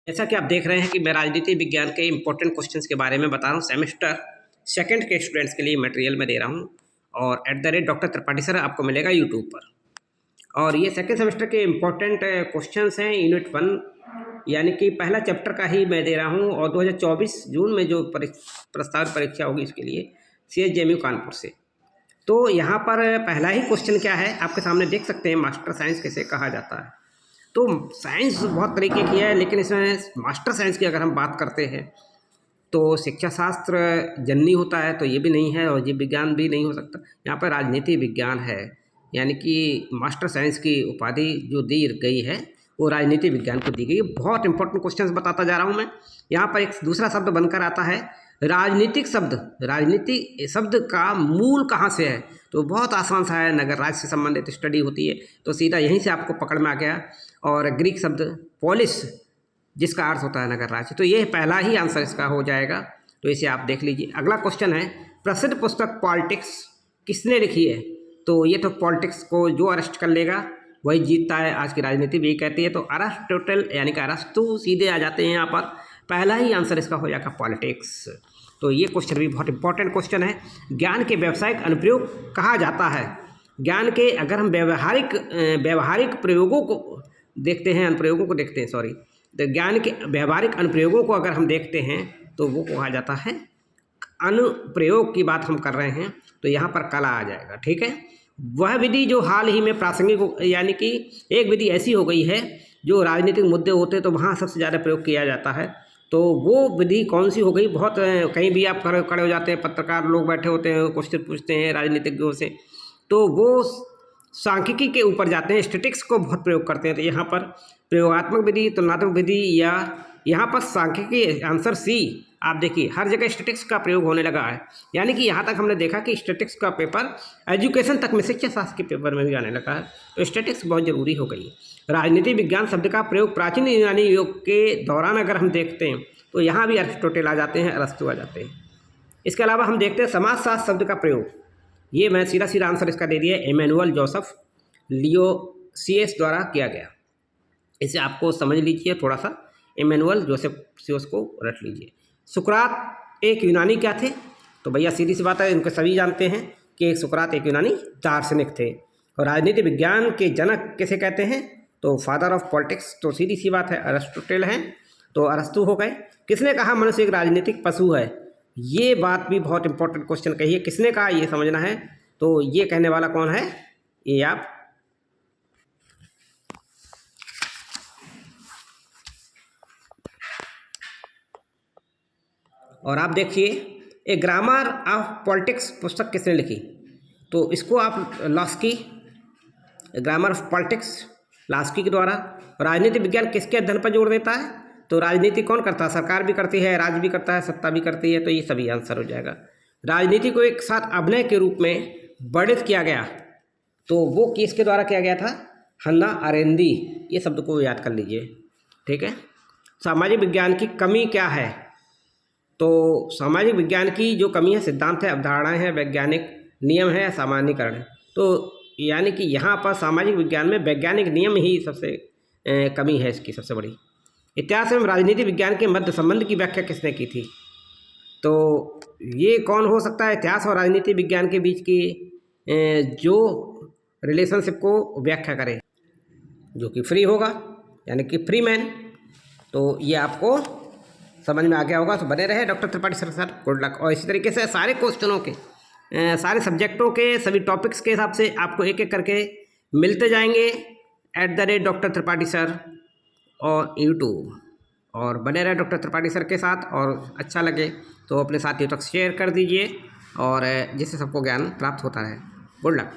जैसा कि आप देख रहे हैं कि मैं राजनीति विज्ञान के इम्पोर्टेंट क्वेश्चंस के बारे में बता रहा हूँ। सेमेस्टर सेकंड के स्टूडेंट्स के लिए मटेरियल में दे रहा हूँ और @ त्रिपाठी सर आपको मिलेगा यूट्यूब पर। और ये सेकंड सेमेस्टर के इम्पोर्टेंट क्वेश्चंस हैं यूनिट 1, यानी कि पहला चैप्टर का ही मैं दे रहा हूँ। और 2024 जून में जो प्रस्तावित परीक्षा होगी इसके लिए CSJMU कानपुर से। तो यहाँ पर पहला ही क्वेश्चन क्या है आपके सामने देख सकते हैं, मास्टर साइंस किसे कहा जाता है। तो साइंस बहुत तरीके की है, लेकिन इसमें मास्टर साइंस की अगर हम बात करते हैं तो शिक्षा शास्त्र जननी होता है, तो ये भी नहीं है और जीव विज्ञान भी नहीं हो सकता। यहाँ पर राजनीति विज्ञान है, यानी कि मास्टर साइंस की उपाधि जो दी गई है वो राजनीति विज्ञान को दी गई। बहुत इंपॉर्टेंट क्वेश्चंस बताता जा रहा हूँ मैं। यहाँ पर एक दूसरा शब्द बनकर आता है राजनीतिक शब्द। राजनीति शब्द का मूल कहाँ से है? तो बहुत आसान सा है, नगर राज्य से संबंधित स्टडी होती है तो सीधा यहीं से आपको पकड़ में आ गया। और ग्रीक शब्द पोलिस, जिसका अर्थ होता है नगर राज्य। तो ये पहला ही आंसर इसका हो जाएगा, तो इसे आप देख लीजिए। अगला क्वेश्चन है, प्रसिद्ध पुस्तक पॉलिटिक्स किसने लिखी है? तो ये तो पॉलिटिक्स को जो अरेस्ट कर लेगा वही जीतता है, आज की राजनीति भी यही कहती है। तो अरिस्टोटल यानी कि अरस्तु सीधे आ जाते हैं यहाँ पर। पहला ही आंसर इसका हो जाएगा पॉलिटिक्स। तो ये क्वेश्चन भी बहुत इंपॉर्टेंट क्वेश्चन है। ज्ञान के व्यावसायिक अनुप्रयोग कहा जाता है। ज्ञान के अगर हम व्यवहारिक प्रयोगों को देखते हैं, अनुप्रयोगों को देखते हैं, सॉरी, तो ज्ञान के व्यवहारिक अनुप्रयोगों को अगर हम देखते हैं तो वो कहा जाता है अनुप्रयोग की बात हम कर रहे हैं, तो यहाँ पर कला आ जाएगा। ठीक है, वह विधि जो हाल ही में प्रासंगिक, यानी कि एक विधि ऐसी हो गई है जो राजनीतिक मुद्दे होते हैं तो वहाँ सबसे ज़्यादा प्रयोग किया जाता है। तो वो विधि कौन सी हो गई? बहुत कहीं भी आप खड़े हो जाते हैं, पत्रकार लोग बैठे होते हैं, क्वेश्चन पूछते हैं राजनीतिज्ञों से, तो वो सांख्यिकी के ऊपर जाते हैं, स्टैटिक्स को बहुत प्रयोग करते हैं। तो यहाँ पर प्रयोगात्मक विधि, तुलनात्मक विधि, या यहाँ पर सांख्यिकी, आंसर सी। आप देखिए हर जगह स्टैटिक्स का प्रयोग होने लगा है, यानी कि यहाँ तक हमने देखा कि स्टैटिक्स का पेपर एजुकेशन तक में, शिक्षा शास्त्र के पेपर में भी आने लगा है। तो स्टैटिक्स बहुत ज़रूरी हो गई है। राजनीति विज्ञान शब्द का प्रयोग प्राचीन यूनानी युग के दौरान अगर हम देखते हैं तो यहाँ भी अरिस्टोटल आ जाते हैं, अरस्तु आ जाते हैं। इसके अलावा हम देखते हैं समाजशास्त्र शब्द का प्रयोग। ये मैं सीधा आंसर इसका दे दिया, इमैनुअल जोसेफ लियोसियस द्वारा किया गया। इसे आपको समझ लीजिए थोड़ा सा, इमैनुअल जोसेफ लियोसियस को रट लीजिए। सुकरात एक यूनानी क्या थे? तो भैया सीधी सी बात है, इनको सभी जानते हैं कि सुकरात एक यूनानी दार्शनिक थे। और राजनीति विज्ञान के जनक किसे कहते हैं? तो फादर ऑफ पॉलिटिक्स, तो सीधी सी बात है अरिस्टोटल हैं, तो अरस्तु हो गए। किसने कहा मनुष्य एक राजनीतिक पशु है? ये बात भी बहुत इंपॉर्टेंट क्वेश्चन कही है, किसने कहा ये समझना है। तो ये कहने वाला कौन है? ये आप और आप देखिए, ए ग्रामर ऑफ पॉलिटिक्स पुस्तक किसने लिखी? तो इसको आप Laski, grammar of politics Laski के द्वारा। राजनीति विज्ञान किसके अध्ययन पर जोर देता है? तो राजनीति कौन करता है? सरकार भी करती है, राज्य भी करता है, सत्ता भी करती है। तो ये सभी आंसर हो जाएगा। राजनीति को एक साथ अभिनय के रूप में वर्णित किया गया, तो वो किसके द्वारा किया गया था? हन्ना अरेंदी। ये शब्द को याद कर लीजिए। ठीक है, सामाजिक विज्ञान की कमी क्या है? तो सामाजिक विज्ञान की जो कमी है, सिद्धांत है, अवधारणाएं हैं, वैज्ञानिक नियम है, सामान्यीकरण है। तो यानी कि यहाँ पर सामाजिक विज्ञान में वैज्ञानिक नियम ही सबसे कमी है इसकी सबसे बड़ी। इतिहास एवं राजनीति विज्ञान के मध्य संबंध की व्याख्या किसने की थी? तो ये कौन हो सकता है? इतिहास और राजनीति विज्ञान के बीच की जो रिलेशनशिप को व्याख्या करे, जो कि फ्री होगा, यानी कि फ्री मैन। तो ये आपको समझ में आ गया होगा। तो बने रहे doctor Tripathi sir, good luck. और इसी तरीके से सारे क्वेश्चनों के, सारे सब्जेक्टों के, सभी टॉपिक्स के हिसाब से आपको एक एक करके मिलते जाएंगे @ त्रिपाठी सर और यूट्यूब। और बने रहे डॉक्टर त्रिपाठी सर के साथ। और अच्छा लगे तो अपने साथियों तक शेयर कर दीजिए, और जिससे सबको ज्ञान प्राप्त होता रहे। Good luck.